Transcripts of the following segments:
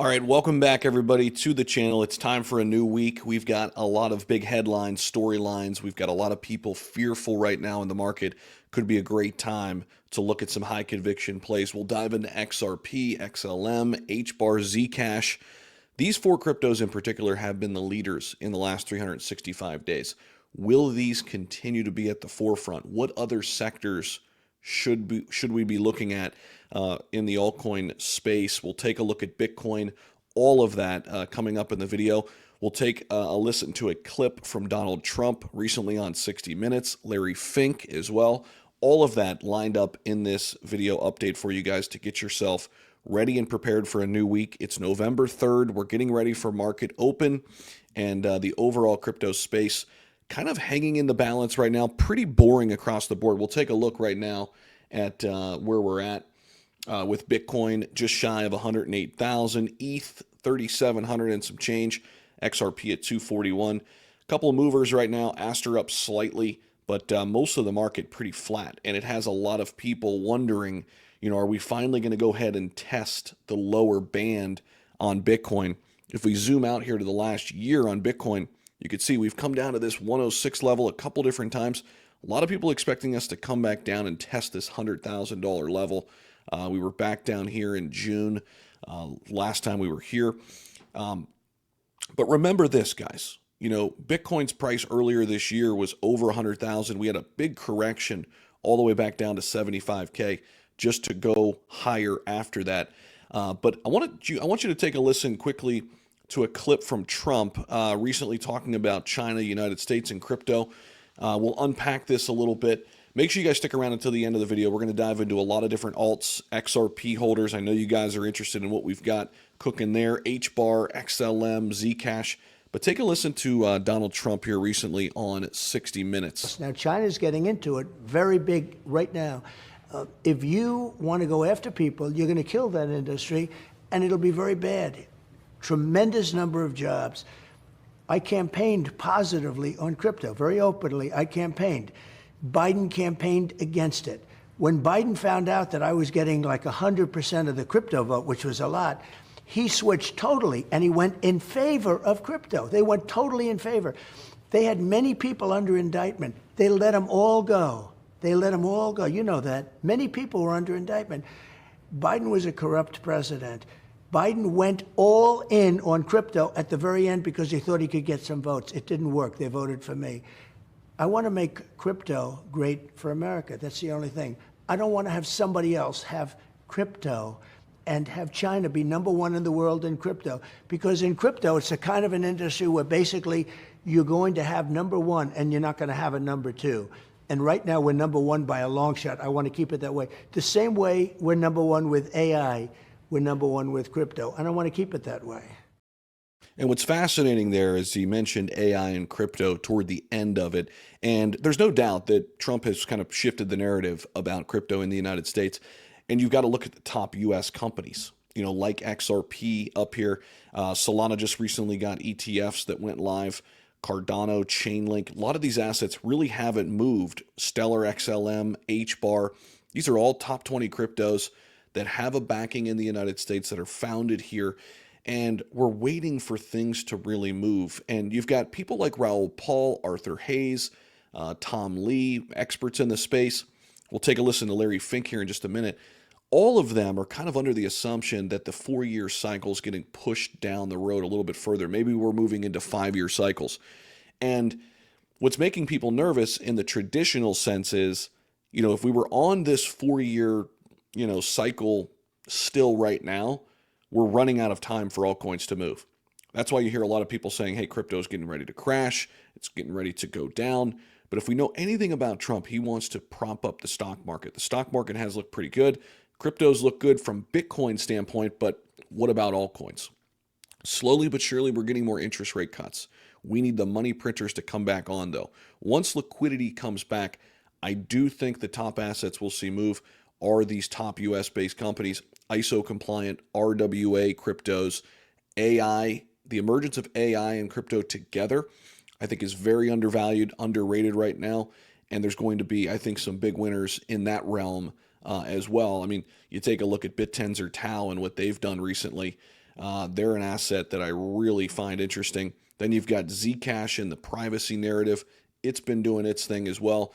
All right, welcome back everybody to the channel. It's time for a new week. We've got a lot of big headlines, storylines. We've got a lot of people fearful right now in the market. Could be a great time to look at some high conviction plays. We'll dive into XRP, XLM, HBAR, ZCASH. These four cryptos in particular have been the leaders in the last 365 days. Will these continue to be at the forefront? What other sectors should we be looking at in the altcoin space? We'll take a look at Bitcoin, all of that coming up in the video. We'll take a listen to a clip from Donald Trump recently on 60 Minutes, Larry Fink as well. All of that lined up in this video update for you guys to get yourself ready and prepared for a new week. It's November 3rd. We're getting ready for market open, and the overall crypto space kind of hanging in the balance right now. Pretty boring across the board. We'll take a look right now at where we're at with Bitcoin just shy of 108,000, ETH 3,700 and some change, XRP at 241. A couple of movers right now. Aster up slightly, but most of the market pretty flat, and it has a lot of people wondering, are we finally going to go ahead and test the lower band on Bitcoin? If we zoom out here to the last year on Bitcoin, you can see we've come down to this 106 level a couple different times. A lot of people expecting us to come back down and test this $100,000 level. We were back down here in June last time we were here. But remember this, guys. Bitcoin's price earlier this year was over 100,000. We had a big correction all the way back down to 75K just to go higher after that. But I want you to take a listen quickly to a clip from Trump recently talking about China, United States, and crypto. We'll unpack this a little bit. Make sure you guys stick around until the end of the video. We're going to dive into a lot of different alts, XRP holders. I know you guys are interested in what we've got cooking there. HBAR, XLM, ZCASH. But take a listen to Donald Trump here recently on 60 Minutes. Now, China's getting into it very big right now. If you want to go after people, you're going to kill that industry, and it'll be very bad. Tremendous number of jobs. I campaigned positively on crypto, very openly. I campaigned. Biden campaigned against it. When Biden found out that I was getting like 100% of the crypto vote, which was a lot, he switched totally, and he went in favor of crypto. They went totally in favor. They had many people under indictment. They let them all go. They let them all go. You know that. Many people were under indictment. Biden was a corrupt president. Biden went all in on crypto at the very end because he thought he could get some votes. It didn't work. They voted for me. I want to make crypto great for America. That's the only thing. I don't want to have somebody else have crypto and have China be #1 in the world in crypto. Because in crypto, it's a kind of an industry where basically you're going to have #1 and you're not going to have a #2. And right now we're #1 by a long shot. I want to keep it that way. The same way we're #1 with AI, we're #1 with crypto. And I want to keep it that way. And what's fascinating there is he mentioned AI and crypto toward the end of it. And there's no doubt that Trump has kind of shifted the narrative about crypto in the United States. And you've got to look at the top U.S. companies, like XRP up here. Solana just recently got ETFs that went live. Cardano, Chainlink, a lot of these assets really haven't moved. Stellar, XLM, HBAR, these are all top 20 cryptos that have a backing in the United States that are founded here. And we're waiting for things to really move. And you've got people like Raoul Pal, Arthur Hayes, Tom Lee, experts in the space. We'll take a listen to Larry Fink here in just a minute. All of them are kind of under the assumption that the 4-year cycle is getting pushed down the road a little bit further. Maybe we're moving into 5-year cycles. And what's making people nervous in the traditional sense is, if we were on this 4-year, cycle still right now, we're running out of time for altcoins to move. That's why you hear a lot of people saying, hey, crypto is getting ready to crash. It's getting ready to go down. But if we know anything about Trump, he wants to prop up the stock market. The stock market has looked pretty good. Cryptos look good from Bitcoin standpoint, but what about altcoins? Slowly but surely, we're getting more interest rate cuts. We need the money printers to come back on, though. Once liquidity comes back, I do think the top assets we'll see move are these top US-based companies, ISO compliant, RWA cryptos, AI. The emergence of AI and crypto together, I think, is very undervalued, underrated right now. And there's going to be, I think, some big winners in that realm as well. I mean, you take a look at BitTens or Tau and what they've done recently. They're an asset that I really find interesting. Then you've got ZCASH in the privacy narrative. It's been doing its thing as well.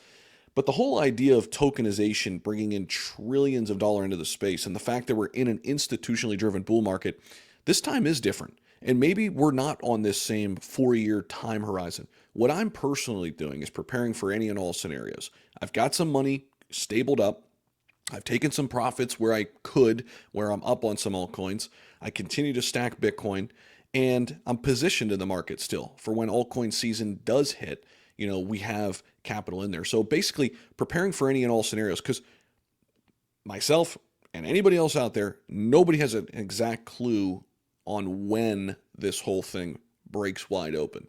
But the whole idea of tokenization, bringing in trillions of dollars into the space, and the fact that we're in an institutionally driven bull market, this time is different. And maybe we're not on this same 4-year time horizon. What I'm personally doing is preparing for any and all scenarios. I've got some money stabled up. I've taken some profits where I could, where I'm up on some altcoins. I continue to stack Bitcoin, and I'm positioned in the market still for when altcoin season does hit. We have capital in there. So basically preparing for any and all scenarios, because myself and anybody else out there, nobody has an exact clue on when this whole thing breaks wide open.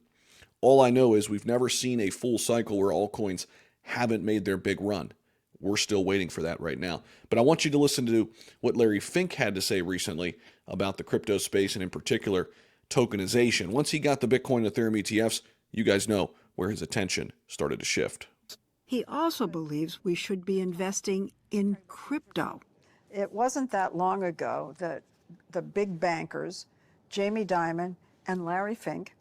All I know is we've never seen a full cycle where altcoins haven't made their big run. We're still waiting for that right now. But I want you to listen to what Larry Fink had to say recently about the crypto space, and in particular, tokenization. Once he got the Bitcoin and Ethereum ETFs, you guys know where his attention started to shift. He also believes we should be investing in crypto. It wasn't that long ago that the big bankers, Jamie Dimon and Larry Fink,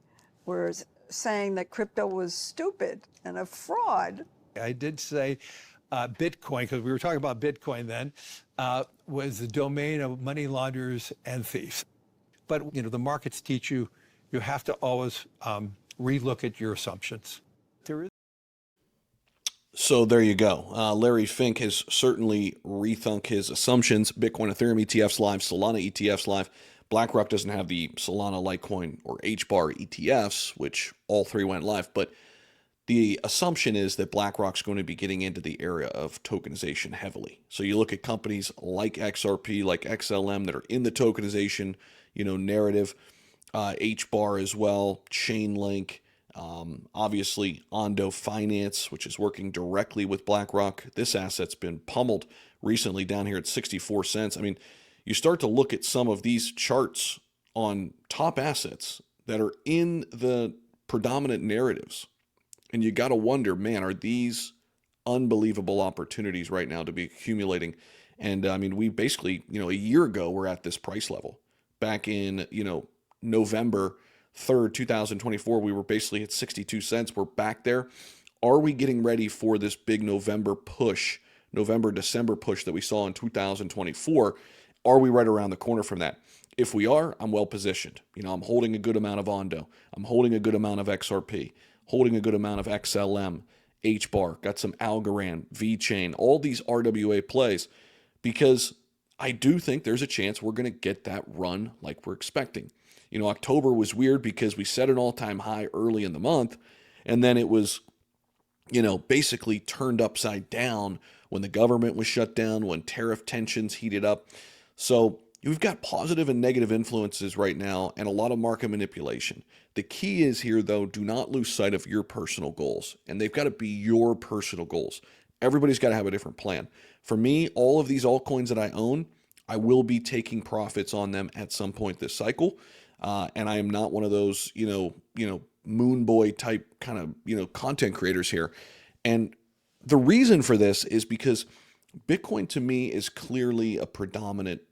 were saying that crypto was stupid and a fraud. I did say Bitcoin, because we were talking about Bitcoin then, was the domain of money launderers and thieves. But the markets teach you have to always relook at your assumptions. So there you go. Larry Fink has certainly rethunk his assumptions. Bitcoin, Ethereum ETFs live, Solana ETFs live. BlackRock doesn't have the Solana, Litecoin, or HBAR ETFs, which all three went live. But the assumption is that BlackRock's going to be getting into the area of tokenization heavily. So you look at companies like XRP, like XLM, that are in the tokenization, narrative. HBAR as well, Chainlink, obviously Ondo Finance, which is working directly with BlackRock. This asset's been pummeled recently down here at 64 cents. I mean, you start to look at some of these charts on top assets that are in the predominant narratives, and you got to wonder, man, are these unbelievable opportunities right now to be accumulating? And I mean, we basically, a year ago, we're at this price level. Back in, November 3rd, 2024, we were basically at 62 cents. We're back there. Are we getting ready for this big November push, December push that we saw in 2024? Are we right around the corner from that? If we are, I'm well positioned. I'm holding a good amount of Ondo. I'm holding a good amount of XRP, holding a good amount of XLM, HBAR, got some Algorand, VeChain, all these RWA plays, because I do think there's a chance we're going to get that run like we're expecting. October was weird because we set an all-time high early in the month, and then it was, basically turned upside down when the government was shut down, when tariff tensions heated up. So we've got positive and negative influences right now and a lot of market manipulation. The key is here, though, do not lose sight of your personal goals, and they've got to be your personal goals. Everybody's got to have a different plan. For me, all of these altcoins that I own, I will be taking profits on them at some point this cycle. And I am not one of those, moon boy type kind of, content creators here. And the reason for this is because Bitcoin to me is clearly a predominant,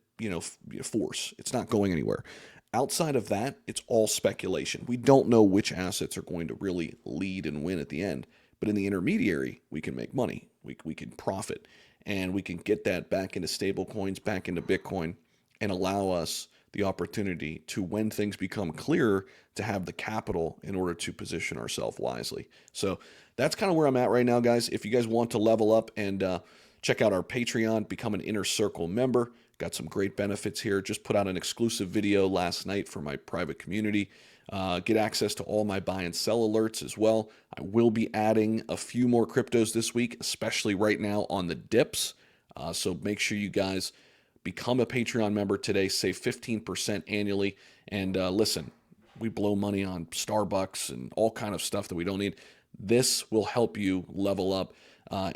force. It's not going anywhere. Outside of that, it's all speculation. We don't know which assets are going to really lead and win at the end. But in the intermediary, we can make money. We can profit, and we can get that back into stable coins, back into Bitcoin, and allow us the opportunity to, when things become clearer, to have the capital in order to position ourselves wisely. So that's kind of where I'm at right now, guys. If you guys want to level up and check out our Patreon, become an Inner Circle member, got some great benefits here. Just put out an exclusive video last night for my private community. Get access to all my buy and sell alerts as well. I will be adding a few more cryptos this week, especially right now on the dips. So make sure you guys become a Patreon member today, save 15% annually. And listen, we blow money on Starbucks and all kind of stuff that we don't need. This will help you level up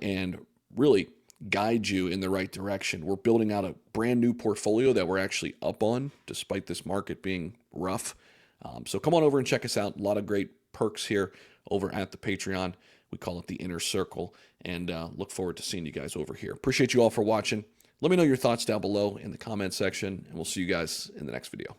and really guide you in the right direction. We're building out a brand new portfolio that we're actually up on, despite this market being rough. So come on over and check us out. A lot of great perks here over at the Patreon. We call it the Inner Circle, and look forward to seeing you guys over here. Appreciate you all for watching. Let me know your thoughts down below in the comment section, and we'll see you guys in the next video.